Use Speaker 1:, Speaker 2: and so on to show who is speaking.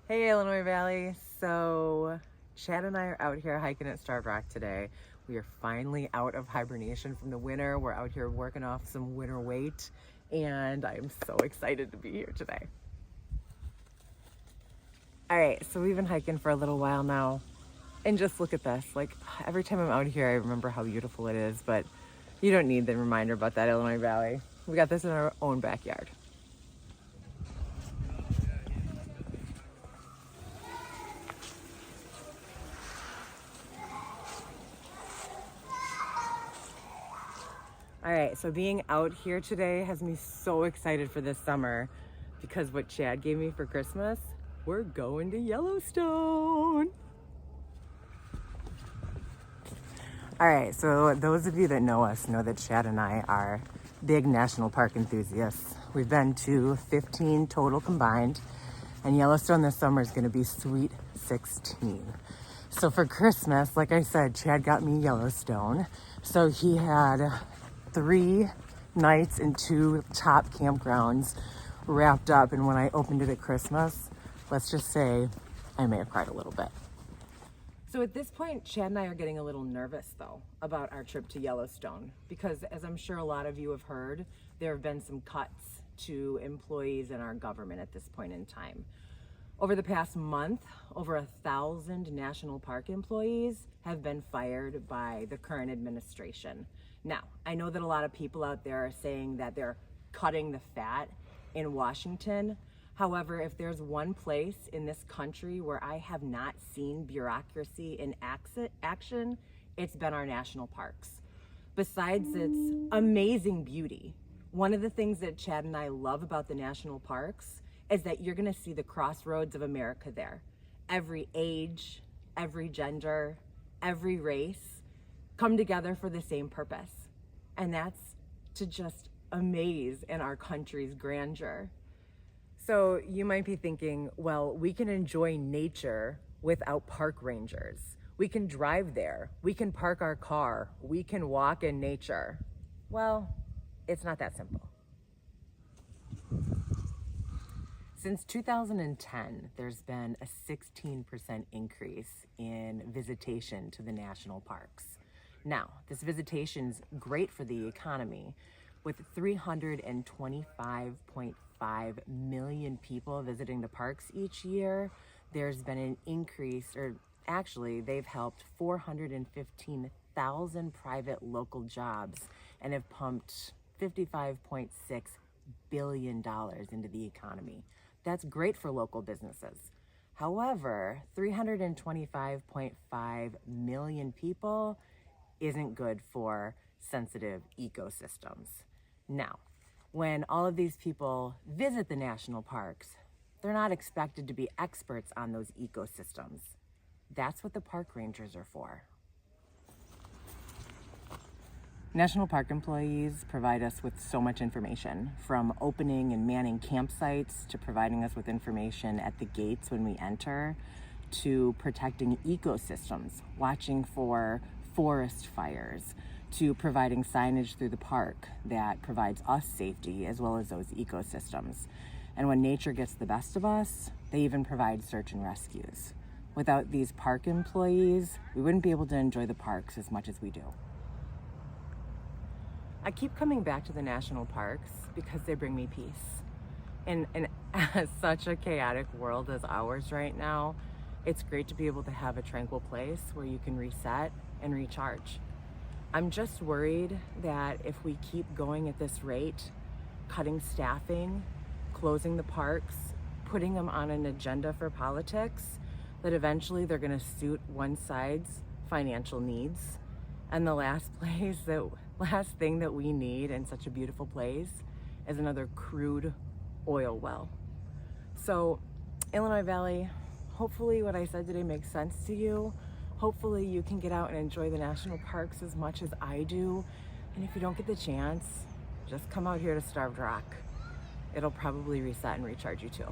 Speaker 1: Hey Illinois Valley. So Chad and I are out here hiking at Starved Rock today. We are finally out of hibernation from the winter. We're out here working off some winter weight, and I'm so excited to be here today. All right, so we've been hiking for a little while now, and just look at this. Like, every time I'm out here, I remember how beautiful it is, but you don't need the reminder about that, Illinois Valley. We got this in our own backyard. All right, so being out here today has me so excited for this summer because what Chad gave me for Christmas, we're going to Yellowstone. All right, so those of you that know us know that Chad and I are big national park enthusiasts. We've been to 15 total combined, and Yellowstone this summer is gonna be sweet 16. So for Christmas, like I said, Chad got me Yellowstone. So he had 3 nights in 2 top campgrounds wrapped up, and when I opened it at Christmas, let's just say I may have cried a little bit. So at this point, Chad and I are getting a little nervous though about our trip to Yellowstone because, as I'm sure a lot of you have heard, there have been some cuts to employees in our government at this point in time. Over the past month, over 1,000 national park employees have been fired by the current administration. Now, I know that a lot of people out there are saying that they're cutting the fat in Washington. However, if there's one place in this country where I have not seen bureaucracy in action, it's been our national parks. Besides its amazing beauty, one of the things that Chad and I love about the national parks is that you're gonna see the crossroads of America there. Every age, every gender, every race come together for the same purpose. And that's to just amaze in our country's grandeur. So you might be thinking, well, we can enjoy nature without park rangers. We can drive there, we can park our car, we can walk in nature. Well, it's not that simple. Since 2010, there's been a 16% increase in visitation to the national parks. Now, this visitation's great for the economy. With 325.5 million people visiting the parks each year, there's been an increase, or actually, they've helped 415,000 private local jobs and have pumped $55.6 billion into the economy. That's great for local businesses. However, 325.5 million people isn't good for sensitive ecosystems. Now, when all of these people visit the national parks, they're not expected to be experts on those ecosystems. That's what the park rangers are for. National park employees provide us with so much information, from opening and manning campsites to providing us with information at the gates when we enter, to protecting ecosystems, watching for forest fires, to providing signage through the park that provides us safety as well as those ecosystems. And when nature gets the best of us, they even provide search and rescues. Without these park employees, we wouldn't be able to enjoy the parks as much as we do. I keep coming back to the national parks because they bring me peace. In such a chaotic world as ours right now, it's great to be able to have a tranquil place where you can reset and recharge. I'm just worried that if we keep going at this rate, cutting staffing, closing the parks, putting them on an agenda for politics, that eventually they're gonna suit one side's financial needs. And the last thing that we need in such a beautiful place is another crude oil well. So, Illinois Valley, hopefully what I said today makes sense to you. Hopefully you can get out and enjoy the national parks as much as I do. And if you don't get the chance, just come out here to Starved Rock. It'll probably reset and recharge you too.